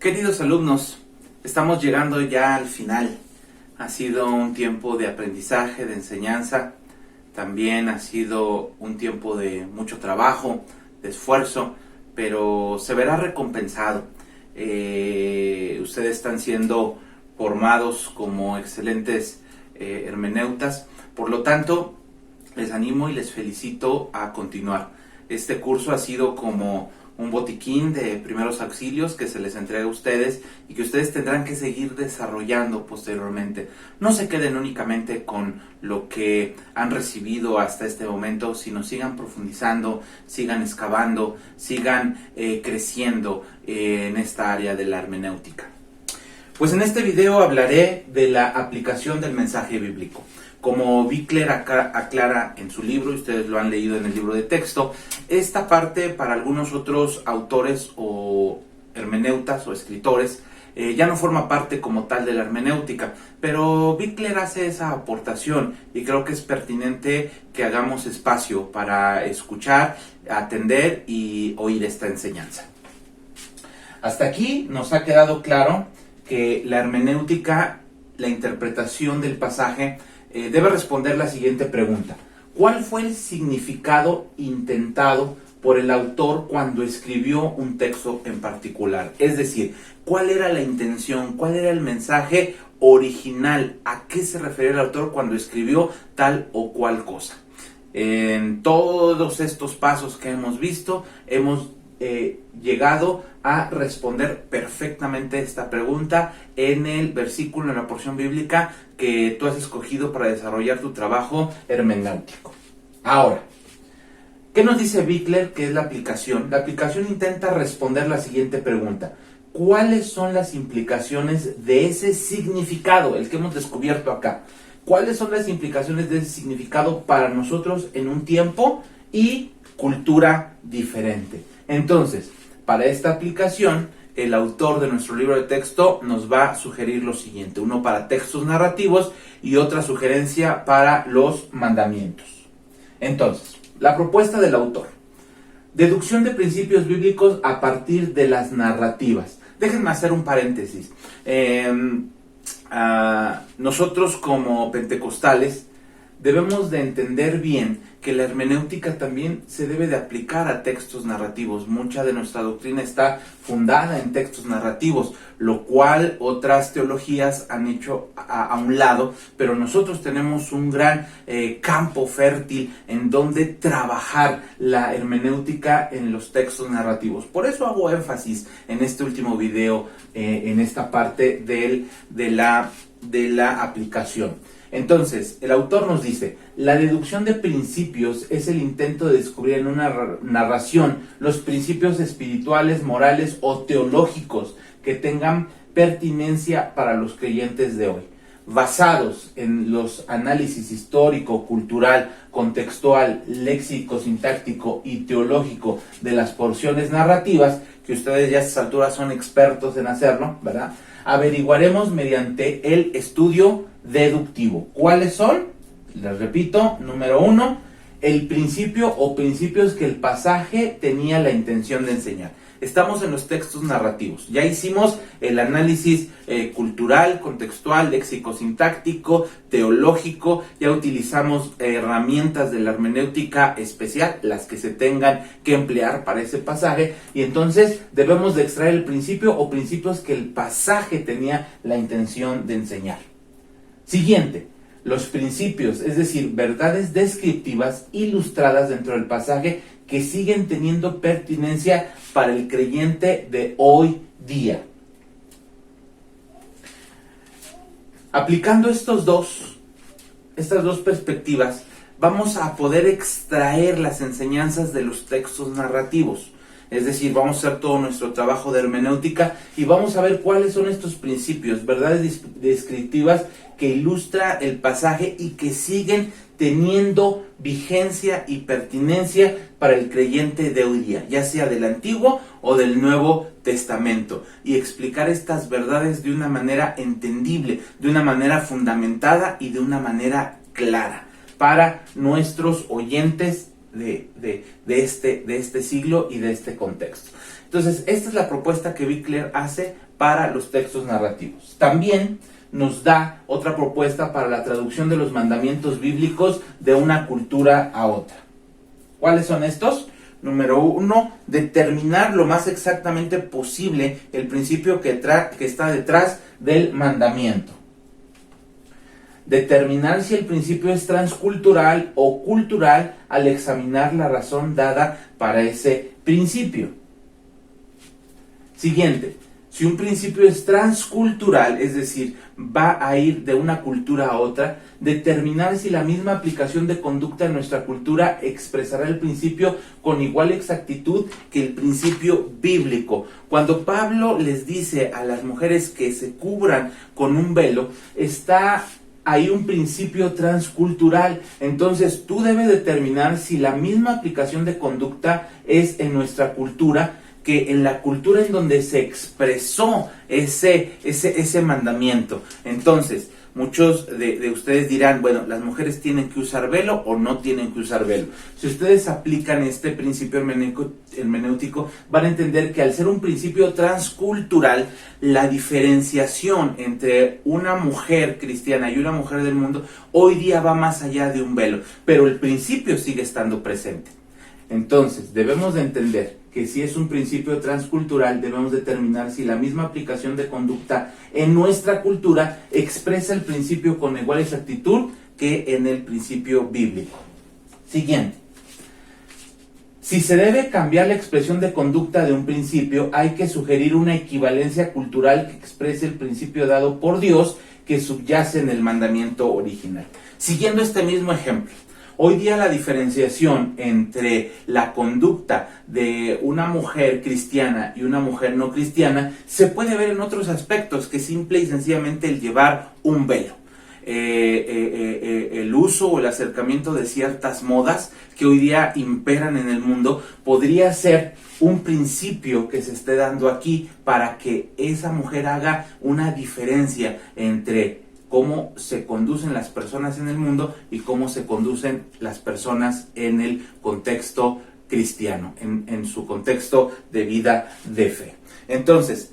Queridos alumnos, estamos llegando ya al final. Ha sido un tiempo de aprendizaje, de enseñanza. También ha sido un tiempo de mucho trabajo, de esfuerzo, pero se verá recompensado. Ustedes están siendo formados como excelentes hermeneutas. Por lo tanto, les animo y les felicito a continuar. Este curso ha sido como un botiquín de primeros auxilios que se les entrega a ustedes y que ustedes tendrán que seguir desarrollando posteriormente. No se queden únicamente con lo que han recibido hasta este momento, sino sigan profundizando, sigan excavando, sigan creciendo en esta área de la hermenéutica. Pues en este video hablaré de la aplicación del mensaje bíblico. Como Bickler aclara en su libro, y ustedes lo han leído en el libro de texto, esta parte para algunos otros autores o hermeneutas o escritores ya no forma parte como tal de la hermenéutica, pero Bickler hace esa aportación y creo que es pertinente que hagamos espacio para escuchar, atender y oír esta enseñanza. Hasta aquí nos ha quedado claro que la hermenéutica, la interpretación del pasaje, debe responder la siguiente pregunta: ¿cuál fue el significado intentado por el autor cuando escribió un texto en particular? Es decir, ¿cuál era la intención? ¿Cuál era el mensaje original? ¿A qué se refería el autor cuando escribió tal o cual cosa? En todos estos pasos que hemos visto, hemos llegado a responder perfectamente esta pregunta en el versículo, en la porción bíblica que tú has escogido para desarrollar tu trabajo hermenéutico. Ahora, ¿qué nos dice Bickler que es la aplicación? La aplicación intenta responder la siguiente pregunta: ¿cuáles son las implicaciones de ese significado, el que hemos descubierto acá? ¿Cuáles son las implicaciones de ese significado para nosotros en un tiempo y cultura diferente? Entonces, para esta aplicación, el autor de nuestro libro de texto nos va a sugerir lo siguiente: uno para textos narrativos y otra sugerencia para los mandamientos. Entonces, la propuesta del autor: deducción de principios bíblicos a partir de las narrativas. Déjenme hacer un paréntesis. Nosotros como pentecostales debemos de entender bien que la hermenéutica también se debe de aplicar a textos narrativos. Mucha de nuestra doctrina está fundada en textos narrativos, lo cual otras teologías han hecho a un lado, pero nosotros tenemos un gran campo fértil en donde trabajar la hermenéutica en los textos narrativos. Por eso hago énfasis en este último video, en esta parte de la aplicación. Entonces, el autor nos dice: la deducción de principios es el intento de descubrir en una narración los principios espirituales, morales o teológicos que tengan pertinencia para los creyentes de hoy, basados en los análisis histórico, cultural, contextual, léxico, sintáctico y teológico de las porciones narrativas, que ustedes ya a estas alturas son expertos en hacerlo, ¿verdad? Averiguaremos mediante el estudio deductivo. ¿Cuáles son? Les repito: número 1, el principio o principios que el pasaje tenía la intención de enseñar. Estamos en los textos narrativos. Ya hicimos el análisis cultural, contextual, léxico-sintáctico, teológico. Ya utilizamos herramientas de la hermenéutica especial, las que se tengan que emplear para ese pasaje. Y entonces debemos de extraer el principio o principios que el pasaje tenía la intención de enseñar. Siguiente: los principios, es decir, verdades descriptivas ilustradas dentro del pasaje que siguen teniendo pertinencia para el creyente de hoy día. Aplicando estas dos perspectivas, vamos a poder extraer las enseñanzas de los textos narrativos. Es decir, vamos a hacer todo nuestro trabajo de hermenéutica y vamos a ver cuáles son estos principios, verdades descriptivas que ilustra el pasaje y que siguen teniendo vigencia y pertinencia para el creyente de hoy día, ya sea del Antiguo o del Nuevo Testamento, y explicar estas verdades de una manera entendible, de una manera fundamentada y de una manera clara para nuestros oyentes de este siglo y de este contexto. Entonces, esta es la propuesta que Bickler hace para los textos narrativos. También nos da otra propuesta para la traducción de los mandamientos bíblicos de una cultura a otra. ¿Cuáles son estos? Número 1, determinar lo más exactamente posible el principio que está detrás del mandamiento. Determinar si el principio es transcultural o cultural al examinar la razón dada para ese principio. Siguiente, si un principio es transcultural, es decir, va a ir de una cultura a otra, determinar si la misma aplicación de conducta en nuestra cultura expresará el principio con igual exactitud que el principio bíblico. Cuando Pablo les dice a las mujeres que se cubran con un velo, está hay un principio transcultural. Entonces tú debes determinar si la misma aplicación de conducta es en nuestra cultura que en la cultura en donde se expresó ese mandamiento. Entonces, muchos de ustedes dirán, bueno, las mujeres tienen que usar velo o no tienen que usar velo. Si ustedes aplican este principio hermenéutico, van a entender que al ser un principio transcultural, la diferenciación entre una mujer cristiana y una mujer del mundo hoy día va más allá de un velo, pero el principio sigue estando presente. Entonces, debemos de entender que si es un principio transcultural, debemos determinar si la misma aplicación de conducta en nuestra cultura expresa el principio con igual exactitud que en el principio bíblico. Siguiente. Si se debe cambiar la expresión de conducta de un principio, hay que sugerir una equivalencia cultural que exprese el principio dado por Dios que subyace en el mandamiento original. Siguiendo este mismo ejemplo, hoy día la diferenciación entre la conducta de una mujer cristiana y una mujer no cristiana se puede ver en otros aspectos que simple y sencillamente el llevar un velo. El uso o el acercamiento de ciertas modas que hoy día imperan en el mundo podría ser un principio que se esté dando aquí para que esa mujer haga una diferencia entre cómo se conducen las personas en el mundo y cómo se conducen las personas en el contexto cristiano, en su contexto de vida de fe. Entonces,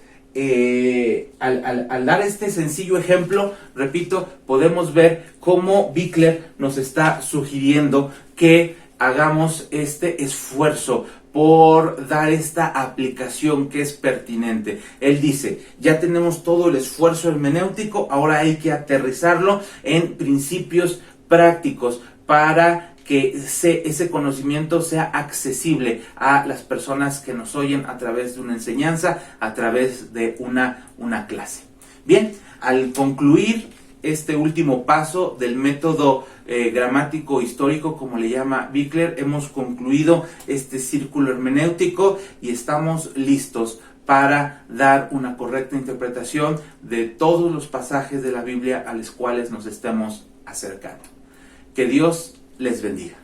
al dar este sencillo ejemplo, repito, podemos ver cómo Bickler nos está sugiriendo que hagamos este esfuerzo por dar esta aplicación que es pertinente. Él dice, ya tenemos todo el esfuerzo hermenéutico, ahora hay que aterrizarlo en principios prácticos para que ese conocimiento sea accesible a las personas que nos oyen a través de una enseñanza, a través de una clase. Bien, al concluir este último paso del método gramático histórico, como le llama Bickler, hemos concluido este círculo hermenéutico y estamos listos para dar una correcta interpretación de todos los pasajes de la Biblia a los cuales nos estemos acercando. Que Dios les bendiga.